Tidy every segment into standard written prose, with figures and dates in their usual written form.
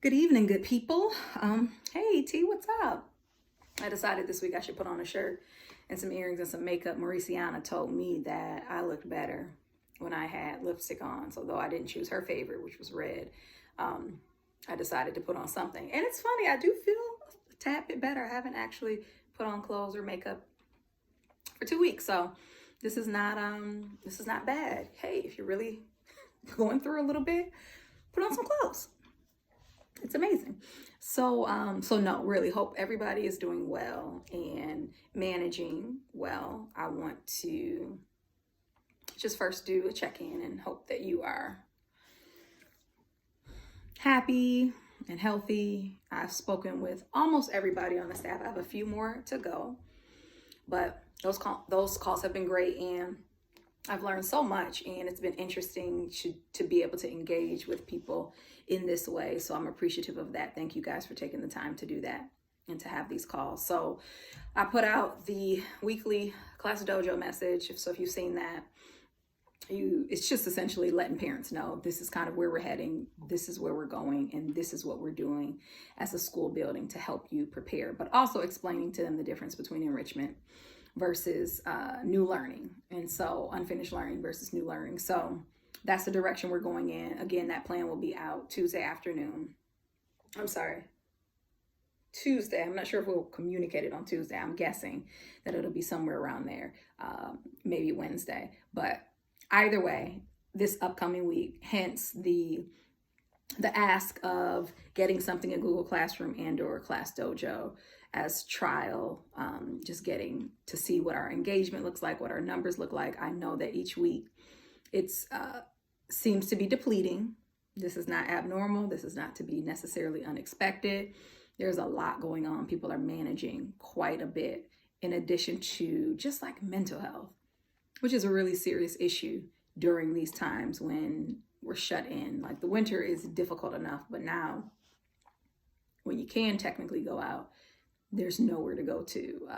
Good evening, good people. Hey T, what's up? I decided this week I should put on a shirt and some earrings and some makeup. Mauriciana told me that I looked better when I had lipstick on. So though I didn't choose her favorite, which was red, um, I decided to put on something. And it's funny, I do feel a tad bit better. I haven't actually put on clothes or makeup for 2 weeks. So this is not bad. Hey, if you're really going through a little bit, put on some clothes. It's amazing. So no, really hope everybody is doing well and managing well. I want to just first do a check-in and hope that you are happy and healthy. I've spoken with almost everybody on the staff. I have a few more to go, but those calls have been great, and I've learned so much, and it's been interesting to be able to engage with people in this way. So I'm appreciative of that. Thank you guys for taking the time to do that and to have these calls. So I put out the weekly Class Dojo message. So if you've seen that, it's just essentially letting parents know this is kind of where we're heading, this is where we're going, and this is what we're doing as a school building to help you prepare, but also explaining to them the difference between enrichment versus new learning. And so unfinished learning versus new learning. So that's the direction we're going in. Again, that plan will be out Tuesday. I'm not sure if we'll communicate it on Tuesday. I'm guessing that it'll be somewhere around there, maybe Wednesday. But either way, this upcoming week, hence the ask of getting something in Google Classroom and or Class Dojo as trial, just getting to see what our engagement looks like, what our numbers look like. I know that each week it's seems to be depleting. This is not abnormal. This is not to be necessarily unexpected. There's a lot going on. People are managing quite a bit, in addition to just like mental health, which is a really serious issue during these times when we're shut in. Like the winter is difficult enough, but now when you can technically go out, there's nowhere to go to,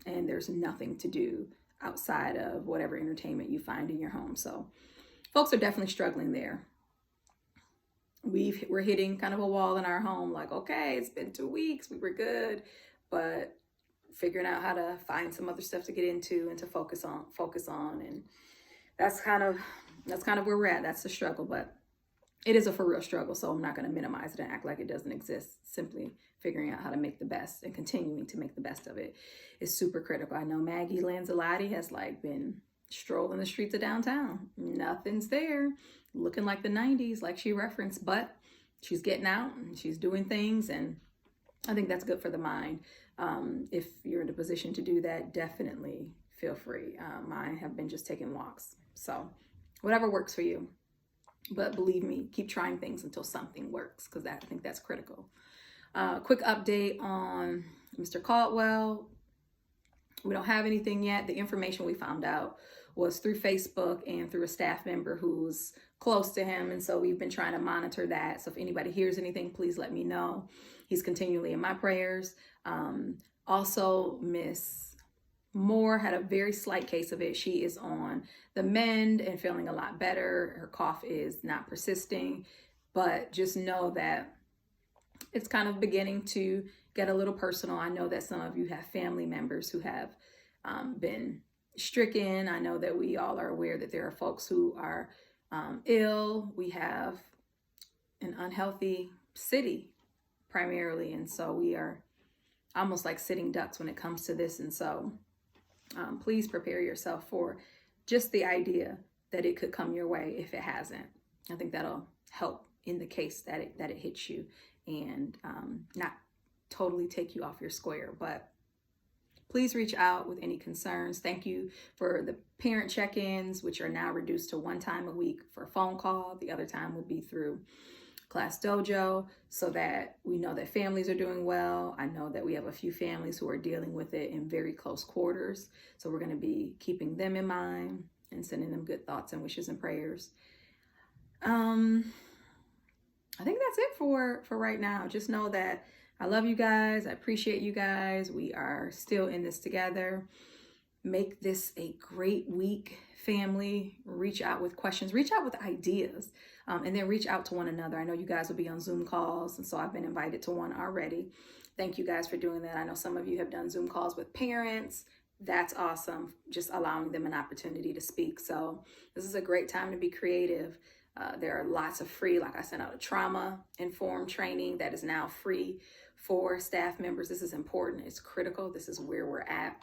and there's nothing to do outside of whatever entertainment you find in your home. So folks are definitely struggling there. We're hitting kind of a wall in our home. Like, okay, it's been 2 weeks, we were good, but figuring out how to find some other stuff to get into and to focus on, and that's kind of where we're at. That's the struggle, but it is a for real struggle. So I'm not going to minimize it and act like it doesn't exist. Simply figuring out how to make the best and continuing to make the best of it is super critical. I know Maggie Lanzalotti has been strolling the streets of downtown. Nothing's there, looking like the 90s, like she referenced, but she's getting out and she's doing things. And I think that's good for the mind. If you're in a position to do that, definitely feel free. Mine have been just taking walks. So whatever works for you. But believe me, keep trying things until something works, because I think that's critical. Quick update on Mr. Caldwell. We don't have anything yet. The information we found out was through Facebook and through a staff member who's close to him. And so we've been trying to monitor that. So if anybody hears anything, please let me know. He's continually in my prayers. Also, Miss Moore had a very slight case of it. She is on the mend and feeling a lot better. Her cough is not persisting, but just know that it's kind of beginning to get a little personal. I know that some of you have family members who have been stricken. I know that we all are aware that there are folks who are ill. We have an unhealthy city primarily, and so we are almost like sitting ducks when it comes to this. And so please prepare yourself for just the idea that it could come your way if it hasn't. I think that'll help in the case that it hits you and not totally take you off your square. But please reach out with any concerns. Thank you for the parent check-ins, which are now reduced to 1 time a week for a phone call. The other time will be through Class Dojo, so that we know that families are doing well. I know that we have a few families who are dealing with it in very close quarters. So we're going to be keeping them in mind and sending them good thoughts and wishes and prayers. I think that's it for right now. Just know that I love you guys. I appreciate you guys. We are still in this together. Make this a great week, family. Reach out with questions. Reach out with ideas. And then reach out to one another. I know you guys will be on Zoom calls, and so I've been invited to one already. Thank you guys for doing that. I know some of you have done Zoom calls with parents. That's awesome, just allowing them an opportunity to speak. So this is a great time to be creative. There are lots of free, like I sent out a trauma-informed training that is now free for staff members. This is important. It's critical. This is where we're at.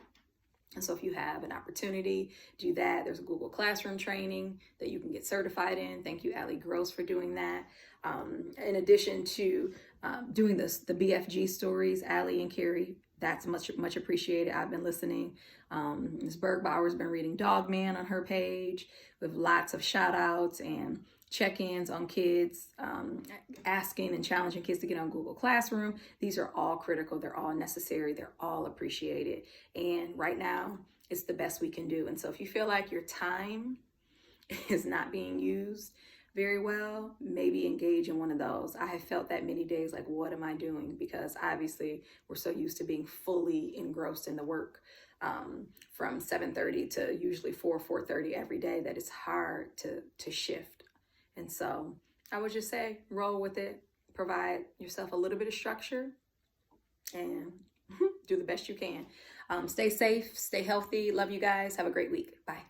And so if you have an opportunity, do that. There's a Google Classroom training that you can get certified in. Thank you, Allie Gross, for doing that. In addition to doing the BFG stories, Allie and Carrie, that's much appreciated. I've been listening. Ms. Bergbauer's been reading Dog Man on her page with lots of shout outs and check-ins on kids, asking and challenging kids to get on Google Classroom. These are all critical. They're all necessary. They're all appreciated. And right now, it's the best we can do. And so if you feel like your time is not being used very well, maybe engage in one of those. I have felt that many days, like, what am I doing? Because obviously we're so used to being fully engrossed in the work from 7:30 to usually 4:30 every day, that it's hard to shift. And so I would just say, roll with it, provide yourself a little bit of structure, and do the best you can. Stay safe, stay healthy. Love you guys. Have a great week. Bye.